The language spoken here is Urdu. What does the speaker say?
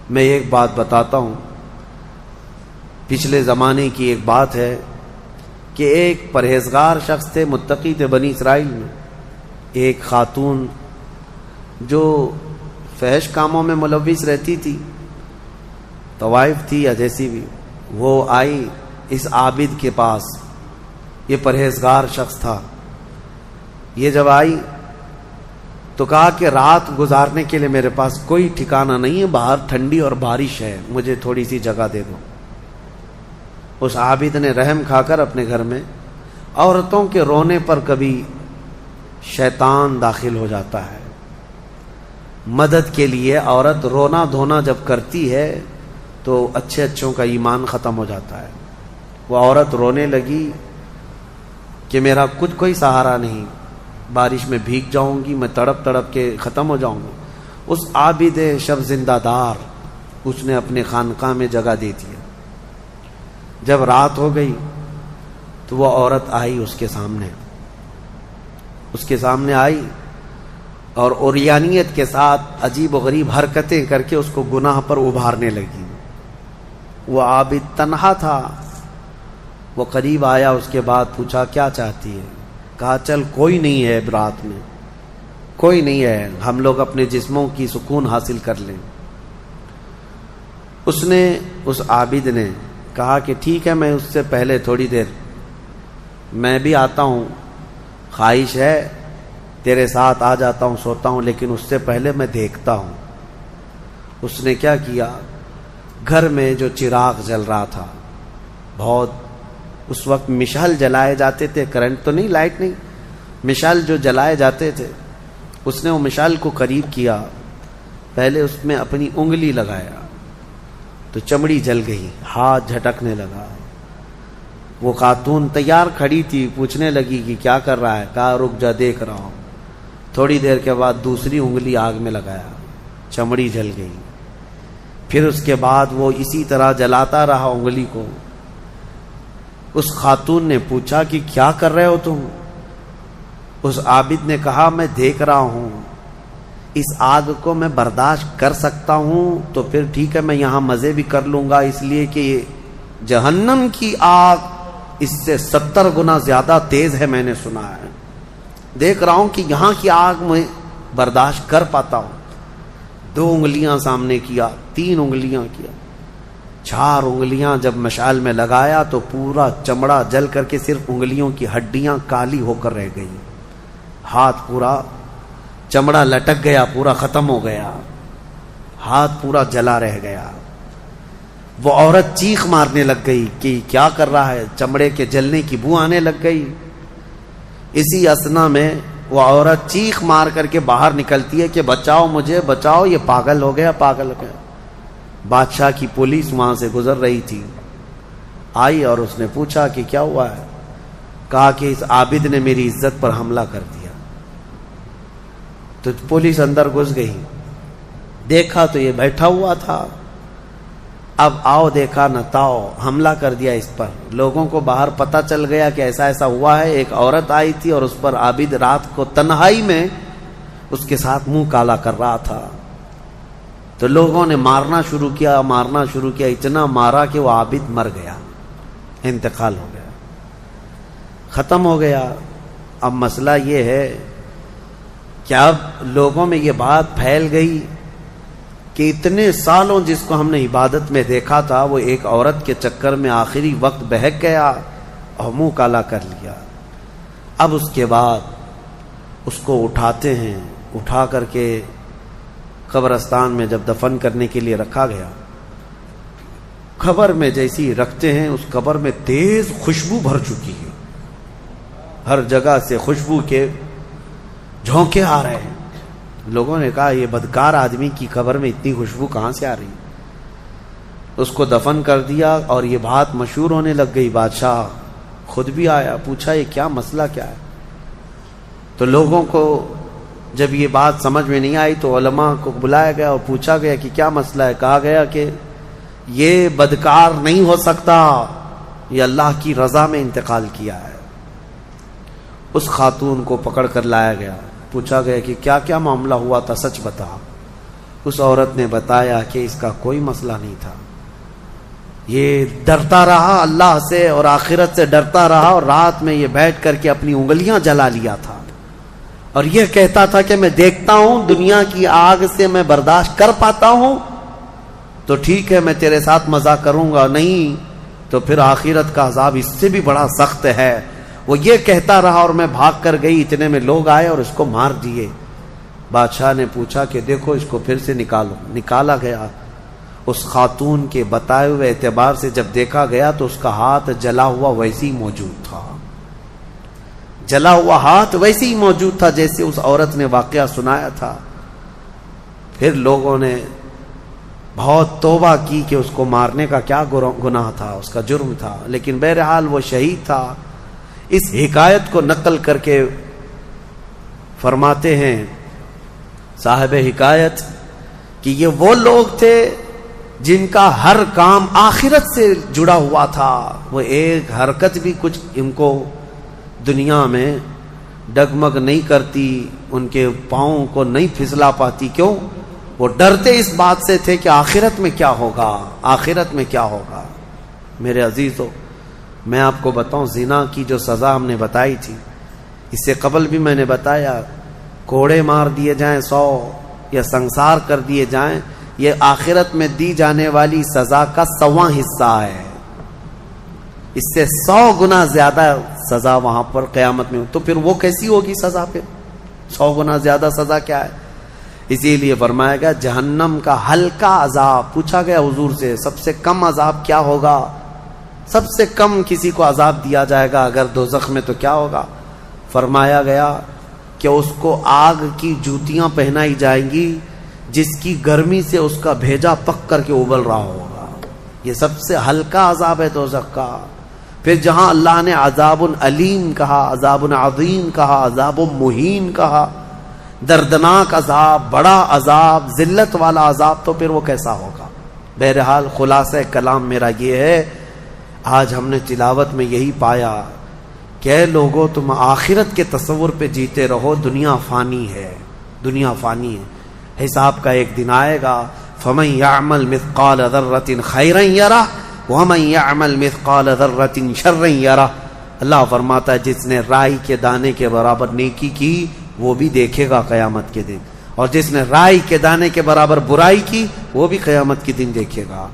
میں ایک بات بتاتا ہوں، پچھلے زمانے کی ایک بات ہے کہ ایک پرہیزگار شخص تھے، متقی تھے بنی اسرائیل میں، ایک خاتون جو فحش کاموں میں ملوث رہتی تھی، طوائف تھی یا جیسی بھی، وہ آئی اس عابد کے پاس، یہ پرہیزگار شخص تھا۔ یہ جب آئی تو کہا کہ رات گزارنے کے لیے میرے پاس کوئی ٹھکانہ نہیں ہے، باہر ٹھنڈی اور بارش ہے، مجھے تھوڑی سی جگہ دے دو۔ اس عابد نے رحم کھا کر اپنے گھر میں عورتوں کے رونے پر کبھی شیطان داخل ہو جاتا ہے، مدد کے لیے عورت رونا دھونا جب کرتی ہے تو اچھوں کا ایمان ختم ہو جاتا ہے۔ وہ عورت رونے لگی کہ میرا کچھ کوئی سہارا نہیں، بارش میں بھیگ جاؤں گی، میں تڑپ تڑپ کے ختم ہو جاؤں گی۔ اس عابد شب زندہ دار اس نے اپنے خانقاہ میں جگہ دی تھی۔ جب رات ہو گئی تو وہ عورت آئی اس کے سامنے آئی اور عریانیت کے ساتھ عجیب و غریب حرکتیں کر کے اس کو گناہ پر ابھارنے لگی۔ وہ عابد تنہا تھا، وہ قریب آیا، اس کے بعد پوچھا کیا چاہتی ہے؟ کہا چل کوئی نہیں ہے، رات میں کوئی نہیں ہے، ہم لوگ اپنے جسموں کی سکون حاصل کر لیں۔ اس عابد نے کہا کہ ٹھیک ہے، میں اس سے پہلے تھوڑی دیر میں بھی آتا ہوں، خواہش ہے تیرے ساتھ آ جاتا ہوں، سوتا ہوں، لیکن اس سے پہلے میں دیکھتا ہوں۔ اس نے کیا کیا، گھر میں جو چراغ جل رہا تھا، بہت اس وقت مشعل جلائے جاتے تھے، کرنٹ تو نہیں، لائٹ نہیں، مشعل جو جلائے جاتے تھے، اس نے وہ مشعل کو قریب کیا، پہلے اس میں اپنی انگلی لگایا تو چمڑی جل گئی، ہاتھ جھٹکنے لگا۔ وہ خاتون تیار کھڑی تھی، پوچھنے لگی کہ کیا کر رہا ہے؟ کہا رک جا، دیکھ رہا ہوں۔ تھوڑی دیر کے بعد دوسری انگلی آگ میں لگایا، چمڑی جل گئی۔ پھر اس کے بعد وہ اسی طرح جلاتا رہا انگلی کو۔ اس خاتون نے پوچھا کہ کیا کر رہے ہو تم؟ اس عابد نے کہا میں دیکھ رہا ہوں، اس آگ کو میں برداشت کر سکتا ہوں تو پھر ٹھیک ہے، میں یہاں مزے بھی کر لوں گا، اس لیے کہ جہنم کی آگ اس سے 70 گنا زیادہ تیز ہے، میں نے سنا ہے، دیکھ رہا ہوں کہ یہاں کی آگ میں برداشت کر پاتا ہوں۔ 2 انگلیاں سامنے کیا، 3 انگلیاں کیا، 4 انگلیاں جب مشعل میں لگایا تو پورا چمڑا جل کر کے صرف انگلیوں کی ہڈیاں کالی ہو کر رہ گئی، ہاتھ پورا چمڑا لٹک گیا، پورا ختم ہو گیا، ہاتھ پورا جلا رہ گیا۔ وہ عورت چیخ مارنے لگ گئی کہ کیا کر رہا ہے، چمڑے کے جلنے کی بو آنے لگ گئی۔ اسی اثنا میں وہ عورت چیخ مار کر کے باہر نکلتی ہے کہ بچاؤ مجھے، بچاؤ، یہ پاگل ہو گیا، پاگل ہو گیا۔ بادشاہ کی پولیس وہاں سے گزر رہی تھی، آئی اور اس نے پوچھا کہ کیا ہوا ہے؟ کہا کہ اس عابد نے میری عزت پر حملہ کر دیا۔ تو پولیس اندر گھس گئی، دیکھا تو یہ بیٹھا ہوا تھا، اب آؤ دیکھا نہ تاؤ، حملہ کر دیا اس پر۔ لوگوں کو باہر پتہ چل گیا کہ ایسا ایسا ہوا ہے، ایک عورت آئی تھی اور اس پر عابد رات کو تنہائی میں اس کے ساتھ منہ کالا کر رہا تھا۔ تو لوگوں نے مارنا شروع کیا، اتنا مارا کہ وہ عابد مر گیا، انتقال ہو گیا، ختم ہو گیا۔ اب مسئلہ یہ ہے کہ اب لوگوں میں یہ بات پھیل گئی کہ اتنے سالوں جس کو ہم نے عبادت میں دیکھا تھا، وہ ایک عورت کے چکر میں آخری وقت بہک گیا اور منہ کالا کر لیا۔ اب اس کے بعد اس کو اٹھاتے ہیں، اٹھا کر کے قبرستان میں جب دفن کرنے کے لیے رکھا گیا، قبر میں جیسی رکھتے ہیں، اس قبر میں تیز خوشبو بھر چکی ہے، ہر جگہ سے خوشبو کے جھونکے آ رہے ہیں۔ لوگوں نے کہا یہ بدکار آدمی کی قبر میں اتنی خوشبو کہاں سے آ رہی؟ اس کو دفن کر دیا اور یہ بات مشہور ہونے لگ گئی۔ بادشاہ خود بھی آیا، پوچھا یہ کیا مسئلہ کیا ہے؟ تو لوگوں کو جب یہ بات سمجھ میں نہیں آئی تو علماء کو بلایا گیا اور پوچھا گیا کہ کیا مسئلہ ہے؟ کہا گیا کہ یہ بدکار نہیں ہو سکتا، یہ اللہ کی رضا میں انتقال کیا ہے۔ اس خاتون کو پکڑ کر لایا گیا، پوچھا گیا کہ کیا کیا معاملہ ہوا تھا، سچ بتا۔ اس عورت نے بتایا کہ اس کا کوئی مسئلہ نہیں تھا، یہ ڈرتا رہا اللہ سے اور آخرت سے ڈرتا رہا، اور رات میں یہ بیٹھ کر کے اپنی انگلیاں جلا لیا تھا، اور یہ کہتا تھا کہ میں دیکھتا ہوں دنیا کی آگ سے میں برداشت کر پاتا ہوں تو ٹھیک ہے میں تیرے ساتھ مزہ کروں گا، نہیں تو پھر آخرت کا عذاب اس سے بھی بڑا سخت ہے۔ وہ یہ کہتا رہا اور میں بھاگ کر گئی، اتنے میں لوگ آئے اور اس کو مار دیے۔ بادشاہ نے پوچھا کہ دیکھو اس کو پھر سے نکالو، نکالا گیا۔ اس خاتون کے بتائے ہوئے اعتبار سے جب دیکھا گیا تو اس کا ہاتھ جلا ہوا ویسے ہی موجود تھا، جلا ہوا ہاتھ ویسے ہی موجود تھا جیسے اس عورت نے واقعہ سنایا تھا۔ پھر لوگوں نے بہت توبہ کی کہ اس کو مارنے کا کیا گناہ تھا، اس کا جرم تھا، لیکن بہرحال وہ شہید تھا۔ اس حکایت کو نقل کر کے فرماتے ہیں صاحب حکایت کہ یہ وہ لوگ تھے جن کا ہر کام آخرت سے جڑا ہوا تھا، وہ ایک حرکت بھی کچھ ان کو دنیا میں ڈگمگ نہیں کرتی، ان کے پاؤں کو نہیں پھسلا پاتی۔ کیوں؟ وہ ڈرتے اس بات سے تھے کہ آخرت میں کیا ہوگا، آخرت میں کیا ہوگا۔ میرے عزیزو، میں آپ کو بتاؤں زنا کی جو سزا ہم نے بتائی تھی، اس سے قبل بھی میں نے بتایا، کوڑے مار دیے جائیں 100 یا سنسار کر دیے جائیں، یہ آخرت میں دی جانے والی سزا کا 100واں حصہ ہے، اس سے 100 گنا زیادہ سزا وہاں پر قیامت میں۔ تو پھر وہ کیسی ہوگی سزا؟ پھر 100 گنا زیادہ سزا کیا ہے؟ اسی لیے فرمایا گیا جہنم کا ہلکا عذاب۔ پوچھا گیا حضور سے سب سے کم عذاب کیا ہوگا؟ سب سے کم کسی کو عذاب دیا جائے گا اگر دوزخ میں تو کیا ہوگا؟ فرمایا گیا کہ اس کو آگ کی جوتیاں پہنائی جائیں گی جس کی گرمی سے اس کا بھیجا پک کر کے ابل رہا ہوگا۔ یہ سب سے ہلکا عذاب ہے دوزخ کا۔ پھر جہاں اللہ نے عذاب علیم کہا، عذاب عظیم کہا، عذاب مہین کہا، دردناک عذاب، بڑا عذاب، ذلت والا عذاب، تو پھر وہ کیسا ہوگا؟ بہرحال خلاصہ کلام میرا یہ ہے، آج ہم نے تلاوت میں یہی پایا کہ لوگوں تم آخرت کے تصور پہ جیتے رہو، دنیا فانی ہے، دنیا فانی ہے، حساب کا ایک دن آئے گا۔ فَمَن يَعْمَلْ مِثْقَالَ ذَرَّةٍ خَيْرًا يَرَهُ وَمَن يَعْمَلْ مِثْقَالَ ذَرَّةٍ شَرًّا يَرَهُ۔ اللہ فرماتا ہے جس نے رائی کے دانے کے برابر نیکی کی وہ بھی دیکھے گا قیامت کے دن، اور جس نے رائی کے دانے کے برابر برائی کی وہ بھی قیامت کے دن دیکھے گا۔